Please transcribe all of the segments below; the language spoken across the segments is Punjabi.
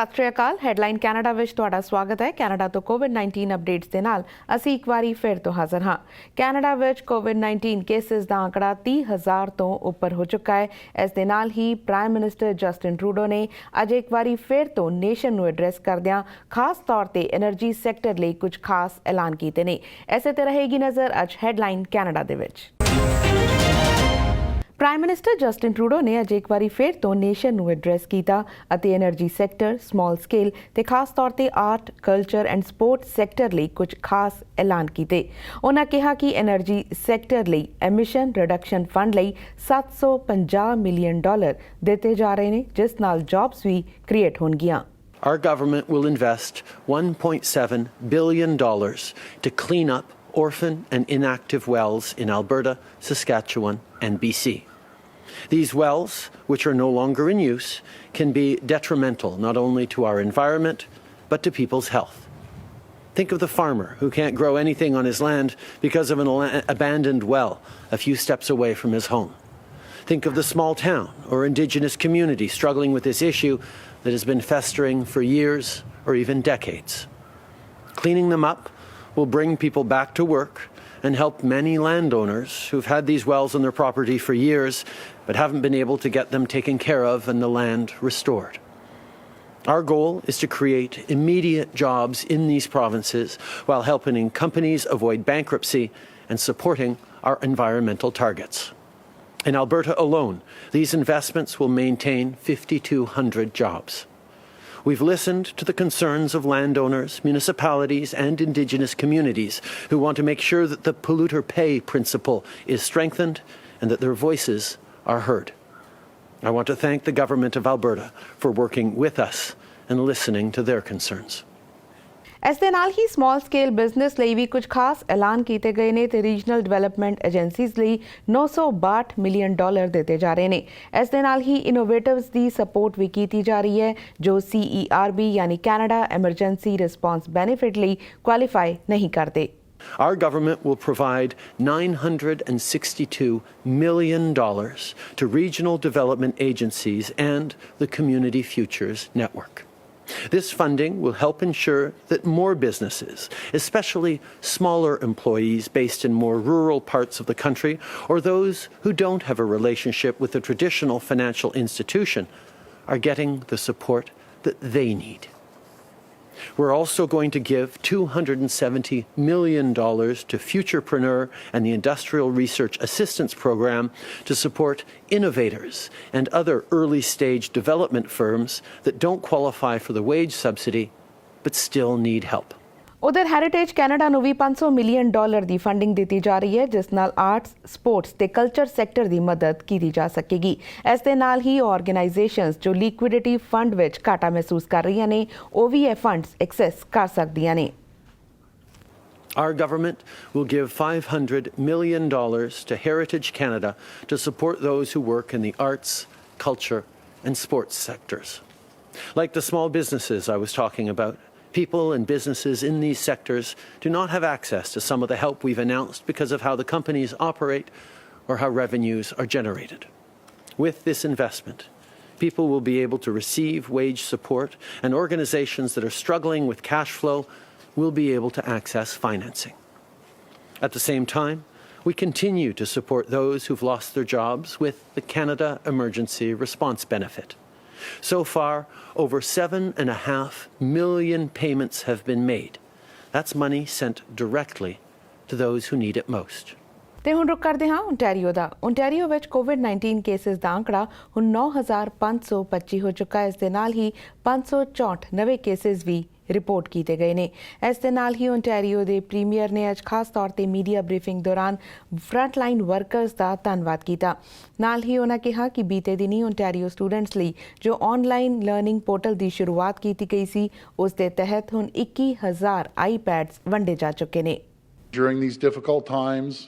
ਸਤਿ ਸ਼੍ਰੀ ਅਕਾਲ। ਹੈਡਲਾਈਨ ਕੈਨੇਡਾ ਵਿੱਚ ਤੁਹਾਡਾ ਸਵਾਗਤ ਹੈ। ਕੈਨੇਡਾ ਤੋਂ ਕੋਵਿਡ-19 ਅਪਡੇਟਸ ਦੇ ਨਾਲ ਅਸੀਂ ਇੱਕ ਵਾਰੀ ਫਿਰ ਤੋਂ ਹਾਜ਼ਰ ਹਾਂ। ਕੈਨੇਡਾ ਵਿੱਚ ਕੋਵਿਡ-19 ਕੇਸਿਸ ਦਾ ਅੰਕੜਾ 30,000 ਤੋਂ ਉੱਪਰ ਹੋ ਚੁੱਕਾ ਹੈ। ਇਸ ਦੇ ਨਾਲ ਹੀ ਪ੍ਰਾਈਮ ਮਿਨਿਸਟਰ ਜਸਟਿਨ ਟਰੂਡੋ ਨੇ ਅੱਜ ਇੱਕ ਵਾਰੀ ਫਿਰ ਤੋਂ ਨੇਸ਼ਨ ਨੂੰ ਐਡਰੈਸ ਕਰਦਿਆਂ ਖਾਸ ਤੌਰ ਤੇ એનર્ਜੀ ਸੈਕਟਰ ਲਈ ਕੁਝ ਖਾਸ ਐਲਾਨ ਕੀਤੇ ਨੇ। ਐਸੇ ਤੇ ਰਹੇਗੀ ਨਜ਼ਰ ਅੱਜ ਹੈਡਲਾਈਨ ਕੈਨੇਡਾ ਦੇ ਵਿੱਚ। ਪ੍ਰਾਈਮ ਮਿਨਿਸਟਰ ਜਸਟਿਨ ਟਰੂਡੋ ਨੇ ਅੱਜ ਇੱਕ ਵਾਰੀ ਫਿਰ ਤੋਂ ਨੇਸ਼ਨ ਨੂੰ ਐਡਰੈਸ ਕੀਤਾ ਅਤੇ એનર્ਜੀ ਸੈਕਟਰ, ਸਮਾਲ ਸਕੇਲ ਤੇ ਖਾਸ ਤੌਰ ਤੇ art, culture and sports sector ਲਈ ਕੁਝ ਖਾਸ ਐਲਾਨ ਕੀਤੇ। ਉਹਨਾਂ ਕਿਹਾ ਕਿ એનર્ਜੀ ਸੈਕਟਰ ਲਈ ਐਮਿਸ਼ਨ ਰਿਡਕਸ਼ਨ ਫੰਡ ਲਈ $750 ਮਿਲੀਅਨ ਦਿੱਤੇ ਜਾ ਰਹੇ ਨੇ, ਜਿਸ ਨਾਲ ਜੌਬਸ ਵੀ ਕ੍ਰੀਏਟ ਹੋਣਗੀਆਂ। Our government will invest $1.7 billion to clean up orphan and inactive wells in Alberta, Saskatchewan and BC. These wells, which are no longer in use, can be detrimental not only to our environment but to people's health. Think of the farmer who can't grow anything on his land because of an abandoned well a few steps away from his home. Think of the small town or Indigenous community struggling with this issue that has been festering for years or even decades. Cleaning them up will bring people back to work and help many landowners who've had these wells on their property for years but haven't been able to get them taken care of and the land restored. Our goal is to create immediate jobs in these provinces while helping companies avoid bankruptcy and supporting our environmental targets. In Alberta alone, these investments will maintain 5,200 jobs. We've listened to the concerns of landowners, municipalities and Indigenous communities who want to make sure that the polluter pay principle is strengthened and that their voices are heard. I want to thank the Government of Alberta for working with us and listening to their concerns. ਇਸ ਦੇ ਨਾਲ ਹੀ ਸਮਾਲ ਸਕੇਲ ਬਿਜ਼ਨਸ ਲਈ ਵੀ ਕੁਝ ਖਾਸ ਐਲਾਨ ਕੀਤੇ ਗਏ ਨੇ ਤੇ ਰੀਜਨਲ ਡਿਵੈਲਪਮੈਂਟ ਏਜੰਸੀਜ਼ ਲਈ $962 ਮਿਲੀਅਨ ਦਿੱਤੇ ਜਾ ਰਹੇ ਨੇ। ਇਸ ਦੇ ਨਾਲ ਹੀ ਇਨੋਵੇਟਿਵਸ ਦੀ ਸਪੋਰਟ ਵੀ ਕੀਤੀ ਜਾ ਰਹੀ ਹੈ ਜੋ CERB ਯਾਨੀ ਕੈਨੇਡਾ ਐਮਰਜੈਂਸੀ ਰਿਸਪੌਂਸ ਬੈਨੀਫਿਟ ਲਈ ਕੁਆਲੀਫਾਈ ਨਹੀਂ ਕਰਦੇ। Our government will provide $962 million to regional development agencies and the Community Futures Network. This funding will help ensure that more businesses, especially smaller employees based in more rural parts of the country or those who don't have a relationship with a traditional financial institution, are getting the support that they need. We're also going to give $270 million to Futurepreneur and the Industrial Research Assistance Program to support innovators and other early-stage development firms that don't qualify for the wage subsidy but still need help. ਉਧਰ ਹੈਰੀਟੇਜ ਕੈਨੇਡਾ ਨੂੰ ਵੀ $500 ਮਿਲੀਅਨ ਦੀ ਫੰਡਿੰਗ ਦਿੱਤੀ ਜਾ ਰਹੀ ਹੈ, ਜਿਸ ਨਾਲ ਆਰਟਸ, ਸਪੋਰਟਸ ਤੇ ਕਲਚਰ ਸੈਕਟਰ ਦੀ ਮਦਦ ਕੀਤੀ ਜਾ ਸਕੇਗੀ। ਇਸ ਦੇ ਨਾਲ ਹੀ ਆਰਗੇਨਾਈਜੇਸ਼ਨਸ ਜੋ ਲਿਕੁਇਡਿਟੀ ਫੰਡ ਵਿੱਚ ਘਾਟਾ ਮਹਿਸੂਸ ਕਰ ਰਹੀਆਂ ਨੇ, ਉਹ ਵੀ ਇਹ ਫੰਡਸ ਐਕਸੈਸ ਕਰ ਸਕਦੀਆਂ ਨੇ। Our government will give $500 million to Heritage Canada to support those who work in the arts, culture and sports sectors. Like the small businesses I was talking about, people and businesses in these sectors do not have access to some of the help we've announced because of how the companies operate or how revenues are generated. With this investment, people will be able to receive wage support, and organizations that are struggling with cash flow will be able to access financing. At the same time, we continue to support those who've lost their jobs with the Canada Emergency Response Benefit. So far, over 7.5 million payments have been made. That's money sent directly to those who need it most. ਤੇ ਹੁਣ ਰੁਕ ਕਰਦੇ ਹਾਂ ਓਨਟਾਰੀਓ ਦਾ। ਓਨਟਾਰੀਓ ਵਿੱਚ ਕੋਵਿਡ-19 ਕੇਸਿਸ ਦਾ ਅੰਕੜਾ ਹੁਣ 9,525 ਹੋ ਚੁੱਕਾ ਹੈ। ਇਸ ਦੇ ਨਾਲ ਹੀ 564 ਨਵੇਂ ਕੇਸਿਸ ਵੀ ਰਿਪੋਰਟ ਕੀਤੇ ਗਏ ਨੇ। ਇਸ ਦੇ ਨਾਲ ਹੀ ਓਨਟਾਰੀਓ ਦੇ ਪ੍ਰੀਮੀਅਰ ਨੇ ਅੱਜ ਖਾਸ ਤੌਰ ਤੇ ਮੀਡੀਆ ਬਰੀਫਿੰਗ ਦੌਰਾਨ ਫਰੰਟਲਾਈਨ ਵਰਕਰਸ ਦਾ ਧੰਨਵਾਦ ਕੀਤਾ। ਨਾਲ ਹੀ ਉਹਨਾਂ ਕਿਹਾ ਕਿ ਬੀਤੇ ਦਿਨੀ ਓਨਟਾਰੀਓ ਸਟੂਡੈਂਟਸ ਲਈ ਜੋ ਆਨਲਾਈਨ ਲਰਨਿੰਗ ਪੋਰਟਲ ਦੀ ਸ਼ੁਰੂਆਤ ਕੀਤੀ ਗਈ ਸੀ, ਉਸ ਦੇ ਤਹਿਤ ਹੁਣ 21,000 ਆਈਪੈਡਸ ਵੰਡੇ ਜਾ ਚੁੱਕੇ ਨੇ। During these difficult times,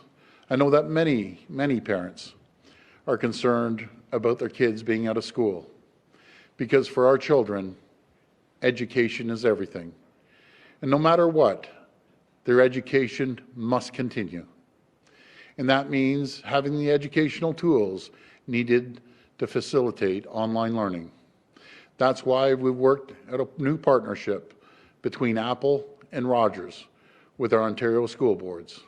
I know that many parents are concerned about their kids being out of school because for our children, education is everything. And no matter what, their education must continue. And that means having the educational tools needed to facilitate online learning. That's why we've worked at a new partnership between Apple and Rogers with our Ontario school boards.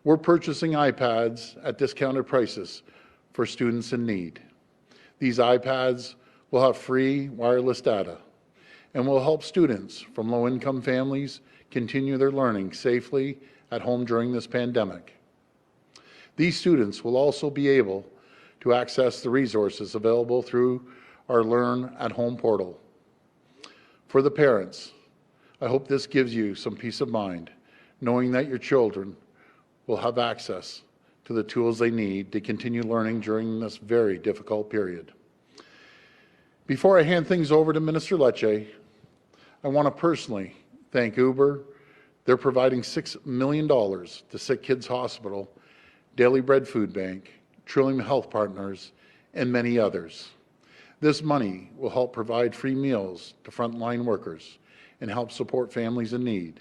We're purchasing iPads at discounted prices for students in need. These iPads will have free wireless data and will help students from low-income families continue their learning safely at home during this pandemic. These students will also be able to access the resources available through our Learn at Home portal. For the parents, I hope this gives you some peace of mind, knowing that your children will have access to the tools they need to continue learning during this very difficult period. Before I hand things over to Minister Lecce, I want to personally thank Uber. They're providing $6 million to Sick Kids Hospital, Daily Bread Food Bank, Trillium Health Partners, and many others. This money will help provide free meals to frontline workers and help support families in need.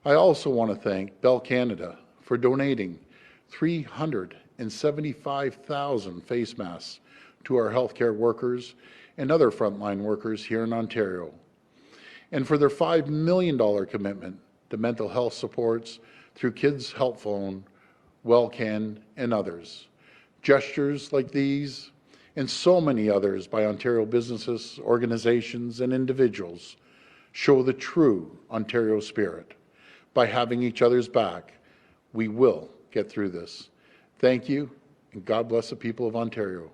I also want to thank Bell Canada for donating 375,000 face masks to our healthcare workers and other frontline workers here in Ontario, and for their $5 million commitment to mental health supports through Kids Help Phone, WellCan, and others. Gestures like these and so many others by Ontario businesses, organizations, and individuals show the true Ontario spirit. By having each other's back, we will get through this. Thank you, and God bless the people of Ontario.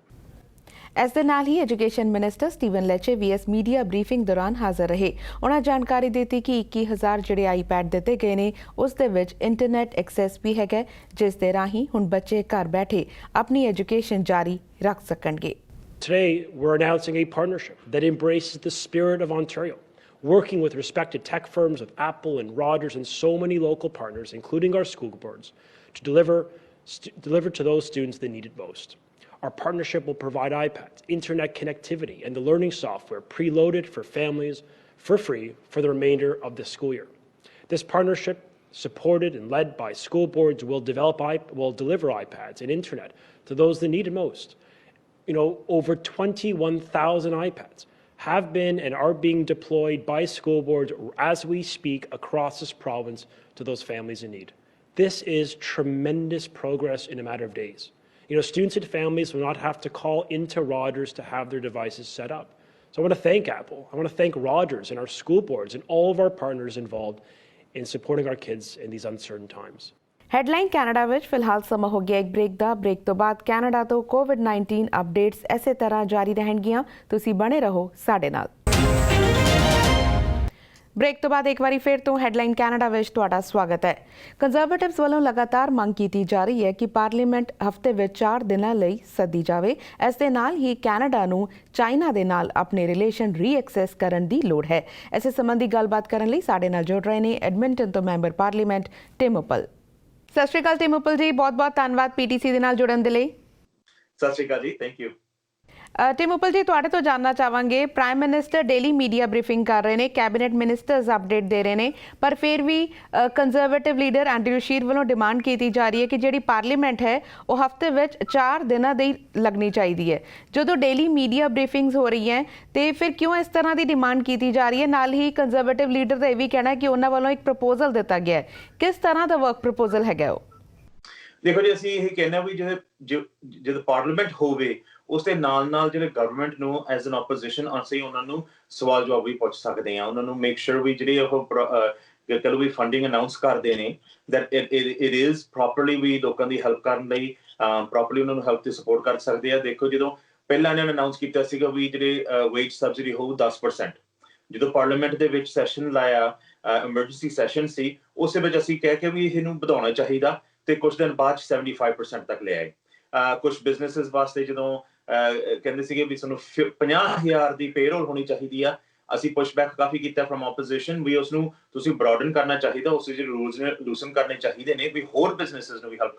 ਇਸ ਦੇ ਨਾਲ ਹੀ ਐਜੂਕੇਸ਼ਨ ਮਿਨਿਸਟਰ ਸਟੀਵਨ ਲੈਚੇ ਵੀਐਸ ਮੀਡੀਆ ਬਰੀਫਿੰਗ ਦੌਰਾਨ ਹਾਜ਼ਰ ਰਹੇ। ਉਹਨਾਂ ਜਾਣਕਾਰੀ ਦਿੱਤੀ ਕਿ 21,000 ਜਿਹੜੇ ਆਈਪੈਡ ਦਿੱਤੇ ਗਏ ਨੇ ਉਸ ਦੇ ਵਿੱਚ ਇੰਟਰਨੈਟ ਐਕਸੈਸ ਵੀ ਹੈਗਾ, ਜਿਸ ਦੇ ਰਾਹੀਂ ਹੁਣ ਬੱਚੇ ਘਰ ਬੈਠੇ ਆਪਣੀ ਐਜੂਕੇਸ਼ਨ ਜਾਰੀ ਰੱਖ ਸਕਣਗੇ। Today, we're announcing a partnership that embraces the spirit of Ontario, working with respected tech firms of Apple and Rogers and so many local partners, including our school boards, to deliver to those students that need it most. Our partnership will provide iPads, internet connectivity, and the learning software preloaded for families for free for the remainder of the school year. This partnership, supported and led by school boards, will deliver iPads and internet to those that need it most. Over 21,000 iPads have been and are being deployed by school boards as we speak across this province to those families in need. This is tremendous progress in a matter of days. Students and families will not have to call into Rogers to have their devices set up. So I want to thank Apple, I want to thank Rogers and our school boards and all of our partners involved in supporting our kids in these uncertain times. Headline Canada ਵਿੱਚ ਫਿਲਹਾਲ ਸਮਾਂ ਹੋ ਗਿਆ ਇੱਕ ਬ੍ਰੇਕ ਦਾ। ਬ੍ਰੇਕ ਤੋਂ ਬਾਅਦ ਕੈਨੇਡਾ ਤੋਂ ਕੋਵਿਡ-19 ਅਪਡੇਟਸ ਇਸੇ ਤਰ੍ਹਾਂ ਜਾਰੀ ਰਹਿਣਗੀਆਂ। ਤੁਸੀਂ ਬਣੇ ਰਹੋ ਸਾਡੇ ਨਾਲ। ਬ੍ਰੇਕ ਤੋਂ ਬਾਅਦ ਇੱਕ ਵਾਰੀ ਫਿਰ ਤੋਂ ਹੈਡਲਾਈਨ ਕੈਨੇਡਾ ਵਿੱਚ ਤੁਹਾਡਾ ਸਵਾਗਤ ਹੈ। ਕੰਜ਼ਰਵੇਟਿਵਸ ਵੱਲੋਂ ਲਗਾਤਾਰ ਮੰਗ ਕੀਤੀ ਜਾ ਰਹੀ ਹੈ ਕਿ ਪਾਰਲੀਮੈਂਟ ਹਫ਼ਤੇ ਵਿੱਚ 4 ਦਿਨਾਂ ਲਈ ਸੱਦੀ ਜਾਵੇ। ਇਸ ਦੇ ਨਾਲ ਹੀ ਕੈਨੇਡਾ ਨੂੰ ਚਾਈਨਾ ਦੇ ਨਾਲ ਆਪਣੇ ਰਿਲੇਸ਼ਨ ਰੀਐਕਸੈਸ ਕਰਨ ਦੀ ਲੋੜ ਹੈ। ਇਸੇ ਸੰਬੰਧੀ ਗੱਲਬਾਤ ਕਰਨ ਲਈ ਸਾਡੇ ਨਾਲ ਜੁੜ ਰਹੇ ਨੇ ਐਡਮਿੰਟਨ ਤੋਂ ਮੈਂਬਰ ਪਾਰਲੀਮੈਂਟ ਟਿਮ ਉਪਲ। ਸਤਿ ਸ਼੍ਰੀ ਅਕਾਲ ਟਿਮ ਉਪਲ ਜੀ, ਬਹੁਤ-ਬਹੁਤ ਧੰਨਵਾਦ ਪੀਟੀਸੀ ਦੇ ਨਾਲ ਜੁੜਨ ਦੇ ਲਈ। ਸਤਿ ਸ਼੍ਰੀ ਅਕਾਲ ਜੀ, ਥੈਂਕ ਯੂ। ਟਿਮ ਉਪਲ ਜੀ, ਤੁਹਾਡੇ ਤੋਂ ਜਾਣਨਾ ਚਾਹਾਂਗੇ, prime minister daily media briefing ਕਰ ਰਹੇ ਨੇ, ਕੈਬਨਿਟ ਮਿਨਿਸਟਰਸ ਅਪਡੇਟ ਦੇ ਰਹੇ ਨੇ, ਪਰ ਫਿਰ ਵੀ ਕੰਜ਼ਰਵੇਟਿਵ ਲੀਡਰ ਐਂਡਰਿਊ ਸ਼ੀਰ ਵੱਲੋਂ ਡਿਮਾਂਡ ਕੀਤੀ ਜਾ ਰਹੀ ਹੈ ਕਿ ਜਿਹੜੀ ਪਾਰਲੀਮੈਂਟ ਹੈ ਉਹ ਹਫ਼ਤੇ ਵਿੱਚ 4 ਦਿਨਾਂ ਦੀ ਲੱਗਣੀ ਚਾਹੀਦੀ ਹੈ। ਜਦੋਂ ਡੇਲੀ ਮੀਡੀਆ ਬਰੀਫਿੰਗਸ ਹੋ ਰਹੀ ਹੈ ਤੇ ਫਿਰ ਕਿਉਂ ਇਸ ਤਰ੍ਹਾਂ ਦੀ ਡਿਮਾਂਡ ਕੀਤੀ ਜਾ ਰਹੀ ਹੈ? ਨਾਲ ਹੀ ਕੰਜ਼ਰਵੇਟਿਵ ਲੀਡਰ ਦਾ ਇਹ ਵੀ ਕਹਿਣਾ ਕਿ ਉਹਨਾਂ ਵੱਲੋਂ ਇੱਕ ਪ੍ਰਪੋਜ਼ਲ ਦਿੱਤਾ ਗਿਆ ਹੈ। ਕਿਸ ਤਰ੍ਹਾਂ ਦਾ ਵਰਕ ਪ੍ਰਪੋਜ਼ਲ ਹੈਗਾ ਉਹ? ਦੇਖੋ ਜੀ, ਅਸੀਂ ਇਹ ਕਹਿੰਦੇ ਵੀ ਜਦੋਂ ਪਾਰਲੀਮੈਂਟ ਹੋਵੇ ਉਸ ਦੇ ਨਾਲ ਜਿਹੜੇ ਗਵਰਨਮੈਂਟ ਨੂੰ ਐਜ਼ ਐਨ ਆਪੋਜੀਸ਼ਨ ਅਸੀਂ ਉਹਨਾਂ ਨੂੰ ਸਵਾਲ ਜਵਾਬ ਵੀ ਪੁੱਛ ਸਕਦੇ ਹਾਂ। ਉਹਨਾਂ ਨੂੰ ਮੇਕ ਸ਼ੋਰ ਵੀ ਜਿਹੜੀ ਉਹ ਕਹੋ ਵੀ ਫੰਡਿੰਗ ਅਨਾਊਂਸ ਕਰਦੇ ਨੇ ਦੈਟ ਇਟ ਇਜ਼ ਪ੍ਰੋਪਰਲੀ ਵੀ ਲੋਕਾਂ ਦੀ ਹੈਲਪ ਕਰਨ ਲਈ ਪ੍ਰੋਪਰਲੀ ਉਹਨਾਂ ਨੂੰ ਹੈਲਪ ਤੇ ਸਪੋਰਟ ਕਰ ਸਕਦੇ ਆ। ਦੇਖੋ, ਜਦੋਂ ਪਹਿਲਾਂ ਇਹਨਾਂ ਨੇ ਅਨਾਊਂਸ ਕੀਤਾ ਸੀਗਾ ਵੀ ਜਿਹੜੇ ਵੇਜ ਸਬਸਿਡੀ ਹੋਊ 10%, ਜਦੋਂ ਪਾਰਲੀਮੈਂਟ ਦੇ ਵਿੱਚ ਸੈਸ਼ਨ ਲਾਇਆ, ਐਮਰਜੈਂਸੀ ਸੈਸ਼ਨ ਸੀ, ਉਸ ਵਿੱਚ ਅਸੀਂ ਕਹਿ ਕੇ ਵੀ ਇਹਨੂੰ ਵਧਾਉਣਾ ਚਾਹੀਦਾ ਤੇ ਕੁਝ ਦਿਨ ਬਾਅਦ 75% ਤੱਕ ਲੈ ਆਏ। ਕੁਝ ਬਿਜ਼ਨੈਸਿਸ ਵਾਸਤੇ ਜਦੋਂ ਕਹਿੰਦੇ ਸੀਗੇ ਵੀ ਸਾਨੂੰ 50,000 ਦੀ ਪੇਰੋਲ ਹੋਣੀ ਚਾਹੀਦੀ ਆ, ਅਸੀਂ ਪੁਸ਼ਬੈਕ ਕਾਫੀ ਕੀਤਾ ਫਰਮ ਆਪੋਜੀਸ਼ਨ ਵੀ ਉਸਨੂੰ ਤੁਸੀਂ ਬ੍ਰੌਡਨ ਕਰਨਾ ਚਾਹੀਦਾ, ਉਸ ਜਿਹੜੇ ਰੂਲਸ ਨੇ ਲੂਸਨ ਕਰਨੇ ਚਾਹੀਦੇ ਨੇ, ਵੀ ਹੋਰ ਬਿਜ਼ਨੈਸਿਸ ਨੂੰ ਵੀ ਹੈਲਪ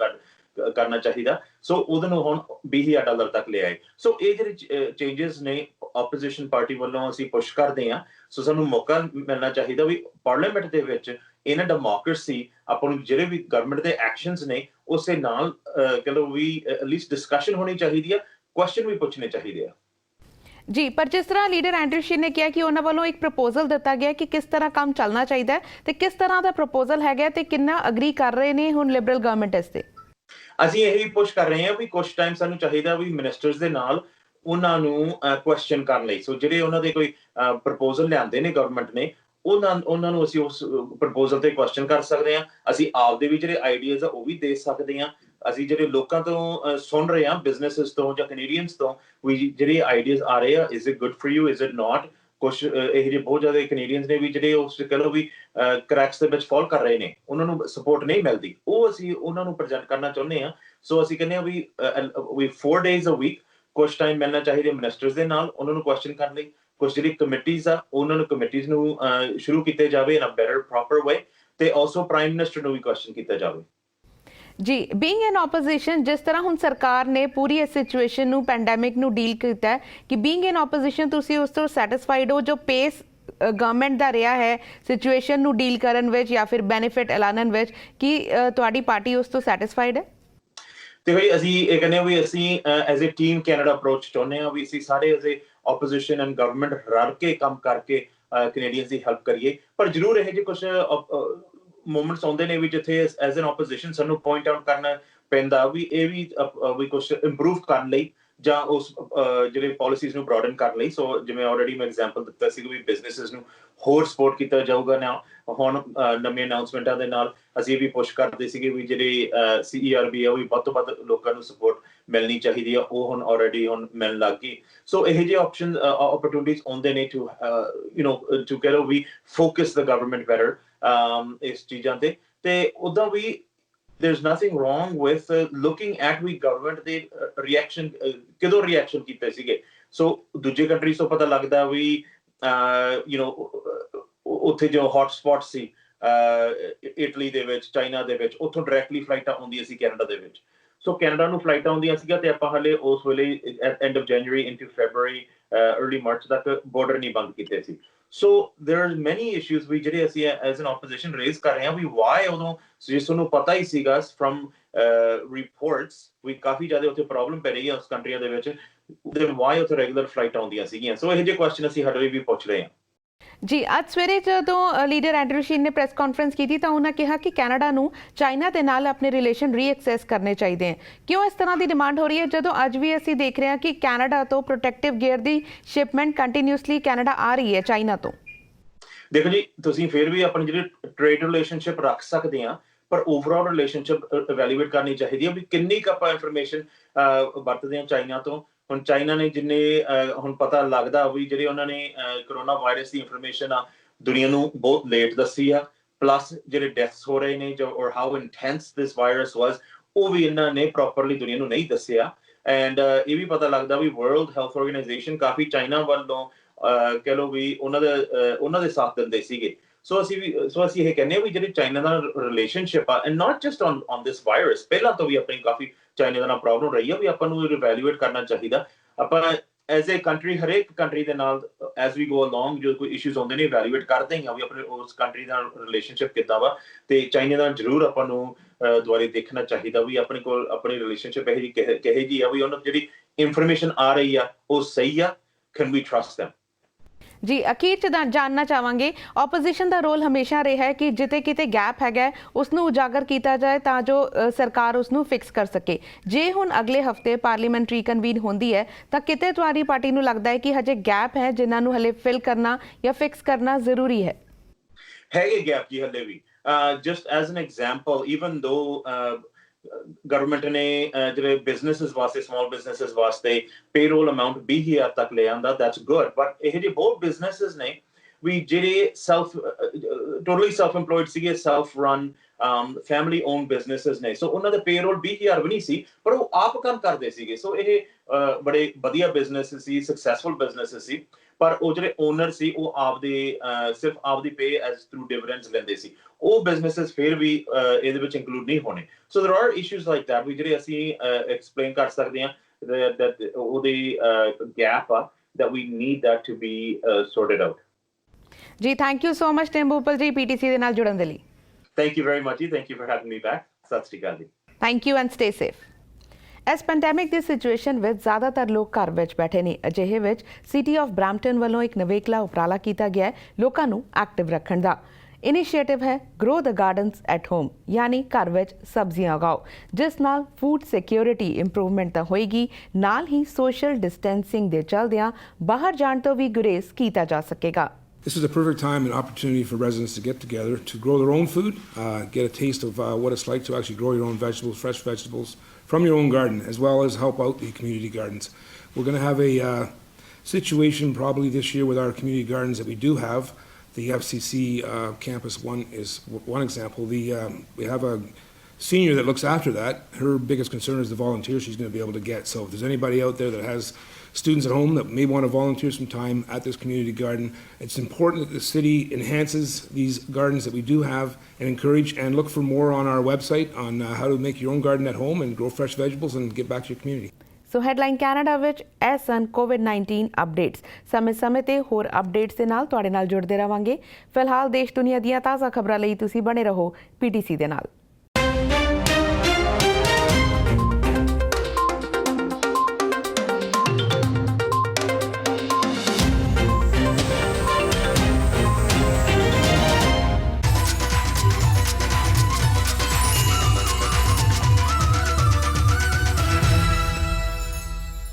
ਕਰਨਾ ਚਾਹੀਦਾ। ਸੋ ਉਹਦੇ ਨੂੰ ਹੁਣ $20,000 ਤੱਕ ਲੈ ਆਏ। ਸੋ ਇਹ ਜਿਹੜੇ ਚੇਂਜਸ ਨੇ ਆਪੋਜੀਸ਼ਨ ਪਾਰਟੀ ਵੱਲੋਂ ਅਸੀਂ ਪੁਸ਼ ਕਰਦੇ ਹਾਂ। ਸੋ ਸਾਨੂੰ ਮੌਕਾ ਮਿਲਣਾ ਚਾਹੀਦਾ ਵੀ ਪਾਰਲੀਮੈਂਟ ਦੇ ਵਿੱਚ ਇਨ ਅ ਡੈਮੋਕ੍ਰੇਸੀ ਆਪਾਂ ਨੂੰ ਜਿਹੜੇ ਵੀ ਗਵਰਨਮੈਂਟ ਦੇ ਐਕਸ਼ਨਸ ਨੇ ਉਸੇ ਨਾਲ ਕਹਿੰਦੇ ਵੀ ਐਟਲੀਸਟ ਡਿਸਕਸ਼ਨ ਹੋਣੀ ਚਾਹੀਦੀ ਆ, ਕੁਐਸਚਨ ਵੀ ਪੁੱਛਣੇ ਚਾਹੀਦੇ ਆ। ਜੀ ਪਰ ਜਿਸ ਤਰ੍ਹਾਂ ਲੀਡਰ ਐਂਡਰਿਊ ਸ਼ੀ ਨੇ ਕਿਹਾ ਕਿ ਉਹਨਾਂ ਵੱਲੋਂ ਇੱਕ ਪ੍ਰਪੋਜ਼ਲ ਦਿੱਤਾ ਗਿਆ ਕਿ ਕਿਸ ਤਰ੍ਹਾਂ ਕੰਮ ਚੱਲਣਾ ਚਾਹੀਦਾ ਹੈ ਤੇ ਕਿਸ ਤਰ੍ਹਾਂ ਦਾ ਪ੍ਰਪੋਜ਼ਲ ਹੈਗਾ ਤੇ ਕਿੰਨਾ ਅਗਰੀ ਕਰ ਰਹੇ ਨੇ ਹੁਣ ਲਿਬਰਲ ਗਵਰਨਮੈਂਟ ਇਸ ਤੇ। ਅਸੀਂ ਇਹੀ ਪੁਸ਼ ਕਰ ਰਹੇ ਹਾਂ ਵੀ ਕੁਝ ਟਾਈਮ ਸਾਨੂੰ ਚਾਹੀਦਾ ਵੀ ਮਿਨਿਸਟਰਸ ਦੇ ਨਾਲ ਉਹਨਾਂ ਨੂੰ ਕੁਐਸਚਨ ਕਰਨ ਲਈ। ਸੋ ਜਿਹੜੇ ਉਹਨਾਂ ਦੇ ਕੋਈ ਪ੍ਰਪੋਜ਼ਲ ਲਿਆਂਦੇ ਨੇ ਗਵਰਨਮੈਂਟ ਨੇ ਉਹਨਾਂ ਨੂੰ ਅਸੀਂ ਉਸ ਪ੍ਰਪੋਜ਼ਲ ਤੇ ਕੁਐਸਚਨ ਕਰ ਸਕਦੇ ਹਾਂ। ਅਸੀਂ ਆਪਦੇ ਵੀ ਜਿਹੜੇ ਆਈਡੀਆਜ਼ ਆ ਉਹ ਵੀ ਦੇ ਸਕਦੇ ਹਾਂ। ਅਸੀਂ ਜਿਹੜੇ ਲੋਕਾਂ ਤੋਂ ਸੁਣ ਰਹੇ ਹਾਂ, ਬਿਜ਼ਨੈਸਸ ਤੋਂ ਜਾਂ ਕੈਨੇਡੀਅਨਸ ਤੋਂ, ਵੀ ਜਿਹੜੇ ਆਈਡੀਆਜ਼ ਆ ਰਹੇ ਆ, is it good for you, is it ਨਾਟ। ਕੁਛ ਇਹ ਜਿਹੇ ਬਹੁਤ ਜ਼ਿਆਦਾ ਕੈਨੇਡੀਅਨਸ ਨੇ ਵੀ ਜਿਹੜੇ ਉਸ ਕਹ ਲਓ ਵੀ ਕਰੈਕਸ ਦੇ ਵਿੱਚ ਫਾਲ ਕਰ ਰਹੇ ਨੇ, ਉਹਨਾਂ ਨੂੰ ਸਪੋਰਟ ਨਹੀਂ ਮਿਲਦੀ, ਉਹ ਅਸੀਂ ਉਹਨਾਂ ਨੂੰ ਪ੍ਰੈਜ਼ੈਂਟ ਕਰਨਾ ਚਾਹੁੰਦੇ ਹਾਂ। ਸੋ ਅਸੀਂ ਕਹਿੰਦੇ ਹਾਂ ਵੀ 4 days a week ਕੁਛ ਟਾਈਮ ਮਿਲਣਾ ਚਾਹੀਦਾ ਮਿਨਿਸਟਰਸ ਦੇ ਨਾਲ, ਉਹਨਾਂ ਨੂੰ ਕੁਐਸਚਨ ਕਰਨ ਲਈ। ਕੁਛ ਜਿਹੜੀ ਕਮੇਟੀਜ਼ ਆ ਉਹਨਾਂ ਨੂੰ ਕਮੇਟੀਜ਼ ਨੂੰ ਸ਼ੁਰੂ ਕੀਤੇ ਜਾਵੇ ਇਨ ਅ ਬੈਟਰ ਪ੍ਰੋਪਰ ਵੇ, ਤੇ ਆਲਸੋ ਪ੍ਰਾਈਮ ਮਿਨਿਸਟਰ ਨੂੰ ਵੀ ਕੁਐਸਚਨ ਕੀਤਾ ਜਾਵੇ। ਜੀ ਬੀਇੰਗ ਐਨ ਆਪੋਜੀਸ਼ਨ, ਜਿਸ ਤਰ੍ਹਾਂ ਹੁਣ ਸਰਕਾਰ ਨੇ ਪੂਰੀ ਇਸ ਸਿਚੁਏਸ਼ਨ ਨੂੰ, ਪੈਂਡੈਮਿਕ ਨੂੰ ਡੀਲ ਕੀਤਾ ਹੈ, ਕਿ ਬੀਇੰਗ ਐਨ ਆਪੋਜੀਸ਼ਨ ਤੁਸੀਂ ਉਸ ਤੋਂ ਸੈਟੀਸਫਾਈਡ ਹੋ ਜੋ ਪੇਸ ਗਵਰਨਮੈਂਟ ਦਾ ਰਿਹਾ ਹੈ ਸਿਚੁਏਸ਼ਨ ਨੂੰ ਡੀਲ ਕਰਨ ਵਿੱਚ ਜਾਂ ਫਿਰ ਬੈਨੀਫਿਟ ਐਲਾਨਣ ਵਿੱਚ, ਕਿ ਤੁਹਾਡੀ ਪਾਰਟੀ ਉਸ ਤੋਂ ਸੈਟੀਸਫਾਈਡ ਹੈ? ਤੇ ਬਈ ਅਸੀਂ ਇਹ ਕਹਿੰਦੇ ਹਾਂ ਵੀ ਅਸੀਂ as a team Canada approach ਚਾਹੁੰਦੇ ਹਾਂ ਵੀ ਅਸੀਂ ਸਾਰੇ as a opposition and government ਰਲ ਕੇ ਕੰਮ ਕਰਕੇ ਕੈਨੇਡੀਅਨਸ ਦੀ ਹੈਲਪ ਕਰੀਏ। ਪਰ ਜ਼ਰੂਰ ਇਹ ਜਿਹੇ ਕੁਝ ਮੂਮੈਂਟਸ ਆਉਂਦੇ ਨੇ ਵੀ ਜਿੱਥੇ ਐਜ਼ ਐਨ ਆਪੋਜੀਸ਼ਨ ਸਾਨੂੰ ਪੁਆਇੰਟ ਆਊਟ ਕਰਨਾ ਪੈਂਦਾ ਵੀ ਇਹ ਵੀ ਕੁਝ ਇੰਪਰੂਵ ਕਰਨ ਲਈ ਜਾਂ ਉਸ ਜਿਹੜੇ ਪਾਲਿਸੀਜ਼ ਨੂੰ ਬ੍ਰੌਡਨ ਕਰਨ ਲਈ। ਸੋ ਜਿਵੇਂ ਆਲਰੇਡੀ ਮੈਂ ਐਗਜ਼ਾਮਪਲ ਦਿੱਤਾ ਸੀ ਵੀ ਬਿਜ਼ਨੈਸਸ ਨੂੰ ਹੋਰ ਸਪੋਰਟ ਕੀਤਾ ਜਾਊਗਾ ਨਾ। ਹੁਣ ਨਵੀਂ ਅਨਾਉਂਸਮੈਂਟਾਂ ਦੇ ਨਾਲ ਅਸੀਂ ਵੀ ਪੁਸ਼ ਕਰਦੇ ਸੀਗੇ ਵੀ ਜਿਹੜੇ CERB ਆ ਉਹ ਵੀ ਵੱਧ ਤੋਂ ਵੱਧ ਲੋਕਾਂ ਨੂੰ ਸਪੋਰਟ ਮਿਲਣੀ ਚਾਹੀਦੀ ਆ, ਉਹ ਹੁਣ ਆਲਰੇਡੀ ਹੁਣ ਮਿਲਣ ਲੱਗ ਗਈ। ਸੋ ਇਹੋ ਜਿਹੇ ਆਪਸ਼ਨ ਓਪਰਚੁਨਿਟੀਜ਼ ਆਉਂਦੇ ਨੇ to to can we focus the government better ਇਸ ਚੀਜ਼ਾਂ ਤੇ ਉੱਦਾਂ ਵੀ there's nothing wrong with looking at we government ਦੇ reaction ਕਿਦੋਂ reaction ਕੀਤੇ ਸੀਗੇ। ਸੋ ਦੂਜੇ ਕੰਟਰੀਜ਼ ਤੋਂ ਪਤਾ ਲੱਗਦਾ ਵੀ ਉੱਥੇ ਜੋ ਹੌਟ ਸਪੌਟ ਸੀ ਇਟਲੀ ਦੇ ਵਿੱਚ, ਚਾਈਨਾ ਦੇ ਵਿੱਚ, ਉੱਥੋਂ ਡਾਇਰੈਕਟਲੀ ਫਲਾਈਟਾਂ ਆਉਂਦੀਆਂ ਸੀ ਕੈਨੇਡਾ ਦੇ ਵਿੱਚ। ਸੋ ਕੈਨੇਡਾ ਨੂੰ ਫਲਾਈਟਾਂ ਆਉਂਦੀਆਂ ਸੀਗੀਆਂ ਤੇ ਆਪਾਂ ਹਾਲੇ ਉਸ ਵੇਲੇ end of January into February early March ਤੱਕ ਬਾਰਡਰ ਨਹੀਂ ਬੰਦ ਕੀਤੇ ਸੀ। So there are many issues ਵੀ ਜਿਹੜੇ ਅਸੀਂ as an opposition raise ਕਰ ਰਹੇ ਹਾਂ ਵੀ why ਉਦੋਂ ਜਿਸ ਨੂੰ ਪਤਾ ਹੀ ਸੀਗਾ from reports ਵੀ ਕਾਫੀ ਜ਼ਿਆਦਾ ਉੱਥੇ ਪ੍ਰੋਬਲਮ ਪੈ ਰਹੀ ਹੈ ਉਸ ਕੰਟਰੀਆਂ ਦੇ ਵਿੱਚ, then why ਉੱਥੇ ਰੈਗੂਲਰ ਫਲਾਈਟ ਆਉਂਦੀਆਂ ਸੀਗੀਆਂ। ਸੋ ਇਹੋ ਜਿਹੇ ਕੁਐਸਚਨ ਅਸੀਂ ਹਰ ਵਾਰੀ ਵੀ ਪੁੱਛ ਰਹੇ ਹਾਂ। ਜੀ ਅੱਜ ਸਵੇਰੇ ਜਦੋਂ ਲੀਡਰ ਐਂਡਰਿਊ ਸ਼ੀ ਨੇ ਪ੍ਰੈਸ ਕਾਨਫਰੰਸ ਕੀਤੀ ਤਾਂ ਉਹਨਾਂ ਕਿਹਾ ਕਿ ਕੈਨੇਡਾ ਨੂੰ ਚਾਈਨਾ ਦੇ ਨਾਲ ਆਪਣੇ ਰਿਲੇਸ਼ਨ ਰੀਐਕਸੈਸ ਕਰਨੇ ਚਾਹੀਦੇ ਹਨ। ਕਿਉਂ ਇਸ ਤਰ੍ਹਾਂ ਦੀ ਡਿਮਾਂਡ ਹੋ ਰਹੀ ਹੈ ਜਦੋਂ ਅੱਜ ਵੀ ਅਸੀਂ ਦੇਖ ਰਹੇ ਹਾਂ ਕਿ ਕੈਨੇਡਾ ਤੋਂ ਪ੍ਰੋਟੈਕਟਿਵ ਗੇਅਰ ਦੀ ਸ਼ਿਪਮੈਂਟ ਕੰਟੀਨਿਊਸਲੀ ਕੈਨੇਡਾ ਆ ਰਹੀ ਹੈ ਚਾਈਨਾ ਤੋਂ? ਦੇਖੋ ਜੀ, ਤੁਸੀਂ ਫਿਰ ਵੀ ਆਪਣੀ ਜਿਹੜੀ ਟ੍ਰੇਡ ਰਿਲੇਸ਼ਨਸ਼ਿਪ ਰੱਖ ਸਕਦੇ ਆ, ਪਰ ਓਵਰਆਲ ਰਿਲੇਸ਼ਨਸ਼ਿਪ ਇਵੈਲੂਏਟ ਕਰਨੀ ਚਾਹੀਦੀ ਹੈ ਵੀ ਕਿੰਨੀ ਕੁ ਆਪਾਂ ਇਨਫੋਰਮੇਸ਼ਨ ਵਰਤਦੇ ਹਾਂ ਚਾਈਨਾ ਤੋਂ। ਹੁਣ ਚਾਈਨਾ ਨੇ ਜਿੰਨੇ ਹੁਣ ਪਤਾ ਲੱਗਦਾ ਵੀ ਜਿਹੜੇ ਉਹਨਾਂ ਨੇ ਕਰੋਨਾ ਵਾਇਰਸ ਦੀ ਇਨਫੋਰਮੇਸ਼ਨ ਆ ਦੁਨੀਆ ਨੂੰ ਬਹੁਤ ਲੇਟ ਦੱਸੀ ਆ, ਪਲੱਸ ਜਿਹੜੇ ਡੈਥਸ ਹੋ ਰਹੇ ਨੇ ਜੋ ਔਰ ਹਾਊ ਇੰਟੈਂਸ ਦਿਸ ਵਾਇਰਸ ਵਾਸ, ਉਹ ਵੀ ਇਹਨਾਂ ਨੇ ਪ੍ਰੋਪਰਲੀ ਦੁਨੀਆ ਨੂੰ ਨਹੀਂ ਦੱਸਿਆ। ਐਂਡ ਇਹ ਵੀ ਪਤਾ ਲੱਗਦਾ ਵੀ ਵਰਲਡ ਹੈਲਥ ਆਰਗੇਨਾਈਜੇਸ਼ਨ ਕਾਫੀ ਚਾਈਨਾ ਵੱਲੋਂ ਕਹਿ ਲਓ ਵੀ ਉਹਨਾਂ ਦੇ ਸਾਥ ਦਿੰਦੇ ਸੀਗੇ। ਸੋ ਅਸੀਂ ਇਹ ਕਹਿੰਦੇ ਹਾਂ ਵੀ ਜਿਹੜੀ ਚਾਈਨਾ ਦਾ ਰਿਲੇਸ਼ਨਸ਼ਿਪ ਆ, and not just on this virus, ਪਹਿਲਾਂ ਤੋਂ ਵੀ ਆਪਣੀ ਕਾਫੀ ਚਾਈਨਾ ਦਾ ਨਾਲ ਪ੍ਰੋਬਲਮ ਰਹੀ ਆ ਵੀ ਆਪਾਂ ਨੂੰ ਇਵੈਲੂਏਟ ਕਰਨਾ ਚਾਹੀਦਾ। ਆਪਾਂ ਐਜ਼ ਏ ਕੰਟਰੀ ਹਰੇਕ ਕੰਟਰੀ ਦੇ ਨਾਲ ਐਜ਼ ਵੀ ਗੋ ਅਲੋਂਗ ਜੋ ਕੋਈ ਇਸ਼ੂਜ਼ ਆਉਂਦੇ ਨੇ ਇਵੈਲੂਏਟ ਕਰਦੇ ਹਾਂ ਵੀ ਆਪਣੇ ਉਸ ਕੰਟਰੀ ਨਾਲ ਰਿਲੇਸ਼ਨਸ਼ਿਪ ਕਿੱਦਾਂ ਵਾ, ਤੇ ਚਾਈਨਾ ਦਾ ਜ਼ਰੂਰ ਆਪਾਂ ਨੂੰ ਦੁਆਰੇ ਦੇਖਣਾ ਚਾਹੀਦਾ ਵੀ ਆਪਣੇ ਕੋਲ ਆਪਣੀ ਰਿਲੇਸ਼ਨਸ਼ਿਪ ਇਹੋ ਜਿਹੀ ਆ ਵੀ ਉਹਨਾਂ ਜਿਹੜੀ ਇਨਫੋਰਮੇਸ਼ਨ ਆ ਰਹੀ ਆ ਉਹ ਸਹੀ ਆ, ਕੈਨ ਵੀ ਟਰਸਟ ਦੈਮ। ਜੀ ਅਖੀਰ 'ਚ ਜਾਣਨਾ ਚਾਹਾਂਗੇ, ਆਪੋਜੀਸ਼ਨ ਦਾ ਰੋਲ ਹਮੇਸ਼ਾ ਰਿਹਾ ਹੈ ਕਿ ਜਿੱਥੇ ਕਿਤੇ ਗੈਪ ਹੈਗਾ ਉਸ ਨੂੰ ਉਜਾਗਰ ਕੀਤਾ ਜਾਏ ਤਾਂ ਜੋ ਸਰਕਾਰ ਉਸ ਨੂੰ ਫਿਕਸ ਕਰ ਸਕੇ। ਜੇ ਹੁਣ ਅਗਲੇ ਹਫਤੇ ਪਾਰਲੀਮੈਂਟ ਰੀਕਨਵੀਨ ਹੁੰਦੀ ਹੈ ਤਾਂ ਕਿਤੇ ਤੁਹਾਡੀ ਪਾਰਟੀ ਨੂੰ ਲੱਗਦਾ ਹੈ ਕਿ ਹਜੇ ਗੈਪ ਹੈ ਜਿਨ੍ਹਾਂ ਨੂੰ ਹਲੇ ਫਿਲ ਕਰਨਾ ਜਾਂ ਫਿਕਸ ਕਰਨਾ ਜ਼ਰੂਰੀ ਹੈ? ਹੈਗੇ ਗੈਪ ਜੀ ਹਲੇ ਵੀ। Just as an example, even the government ਨੇ ਜਿਹੜੇ ਬਿਜ਼ਨੈਸਿਸ ਵਾਸਤੇ, ਸਮਾਲ ਬਿਜ਼ਨੈਸਿਸ ਵਾਸਤੇ ਪੇਰੋਲ ਅਮਾਉਂਟ 20,000 ਤੱਕ ਲੈ ਆਂਦਾ, ਦੈਟਸ ਗੁੱਡ। ਬਟ ਇਹ ਜਿਹੇ ਬਹੁਤ ਬਿਜ਼ਨੈਸਿਸ ਨੇ ਵੀ ਜਿਹੜੇ ਟੋਟਲੀ ਸੈਲਫ ਇੰਪਲੋਇਡ ਸੀਗੇ, self run family own businesses ਨੇ। ਸੋ ਉਹਨਾਂ ਦੇ ਪੇਰੋਲ 20,000 ਵੀ ਨਹੀਂ ਸੀ, ਪਰ ਉਹ ਆਪ ਕੰਮ ਕਰਦੇ ਸੀਗੇ। ਸੋ ਇਹ ਬੜੇ ਵਧੀਆ ਬਿਜ਼ਨੈਸ ਸੀ, ਸਕਸੈਸਫੁਲ ਬਿਜ਼ਨੈਸ ਸੀ, ਪਰ ਉਹ ਜਿਹੜੇ ਓਨਰ ਸੀ ਉਹ ਸਿਰਫ ਆਪਦੀ ਪੇ ਐਜ਼ ਥਰੂ ਡਿਵੀਡੈਂਡਸ ਲੈਂਦੇ ਸੀ। ਉਹ ਬਿਜ਼ਨੈਸਿਸ ਫਿਰ ਵੀ ਇਹਦੇ ਵਿੱਚ ਇਨਕਲੂਡ ਨਹੀਂ ਹੋਣੇ। So there are issues like that ਵੀ ਜਿਹੜੇ ਅਸੀਂ ਐਕਸਪਲੇਨ ਕਰ ਸਕਦੇ ਹਾਂ that ਉਹਦੀ ਗੈਪ ਆ that we need that to be sorted out। ਜੀ ਥੈਂਕ ਯੂ ਸੋ ਮਚ ਟਿੰਬੂਪਲ ਜੀ PTC ਦੇ ਨਾਲ ਜੁੜਨ ਦੇ ਲਈ। Thank you very much ਜੀ, thank you for having me back। ਸਤਿ ਸ਼੍ਰੀ ਅਕਾਲ ਜੀ। Thank you and stay safe। ਇਸ ਪੈਂਡੈਮਿਕ ਦੀ ਸਿਚੁਏਸ਼ਨ ਵਿੱਚ ਜ਼ਿਆਦਾਤਰ ਲੋਕ ਘਰ ਵਿੱਚ ਬੈਠੇ ਨੇ। ਅਜਿਹੇ ਵਿੱਚ ਸਿਟੀ ਆਫ ਬ੍ਰੈਂਪਟਨ ਵੱਲੋਂ ਇੱਕ ਨਵੇਕਲਾ ਉਪਰਾਲਾ ਕੀਤਾ ਗਿਆ ਹੈ ਲੋਕਾਂ ਨੂੰ ਐਕਟਿਵ ਰੱਖਣ ਦਾ। ਇਨੀਸ਼ੀਏਟਿਵ ਹੈ grow the gardens at home, ਯਾਨੀ ਘਰ ਵਿੱਚ ਸਬਜ਼ੀਆਂ ਉਗਾਓ, ਜਿਸ ਨਾਲ ਫੂਡ ਸਿਕਿਉਰਿਟੀ ਇੰਪਰੂਵਮੈਂਟ ਤਾਂ ਹੋਏਗੀ, ਨਾਲ ਹੀ ਸੋਸ਼ਲ ਡਿਸਟੈਂਸਿੰਗ ਦੇ ਚਲਦਿਆਂ ਬਾਹਰ ਜਾਣ ਤੋਂ ਵੀ ਗੁਰੇਜ਼ ਕੀਤਾ ਜਾ ਸਕੇਗਾ। This is a perfect time and opportunity for residents to get together to grow their own food, get a taste of what it's like to actually grow your own vegetables, fresh vegetables from your own garden, as well as help out the community gardens. We're going to have a situation probably this year with our community gardens that we do have. The FCC campus one is one example. We have a senior that looks after that. Her biggest concern is the volunteers she's going to be able to get. So if there's anybody out there that has students at home that may want to volunteer some time at this community garden, it's important that the city enhances these gardens that we do have and encourage, and look for more on our website on how to make your own garden at home and grow fresh vegetables and give back to your community. So headline Canada ਵਿੱਚ ਇਹ ਸਨ ਕੋਵਿਡ-19 ਅਪਡੇਟਸ। ਸਮੇਂ-ਸਮੇਂ ਤੇ ਹੋਰ ਅਪਡੇਟਸ ਦੇ ਨਾਲ ਤੁਹਾਡੇ ਨਾਲ ਜੁੜਦੇ ਰਵਾਂਗੇ। ਫਿਲਹਾਲ ਦੇਸ਼ ਦੁਨੀਆ ਦੀਆਂ ਤਾਜ਼ਾ ਖਬਰਾਂ ਲਈ ਤੁਸੀਂ ਬਣੇ ਰਹੋ PTC ਦੇ ਨਾਲ।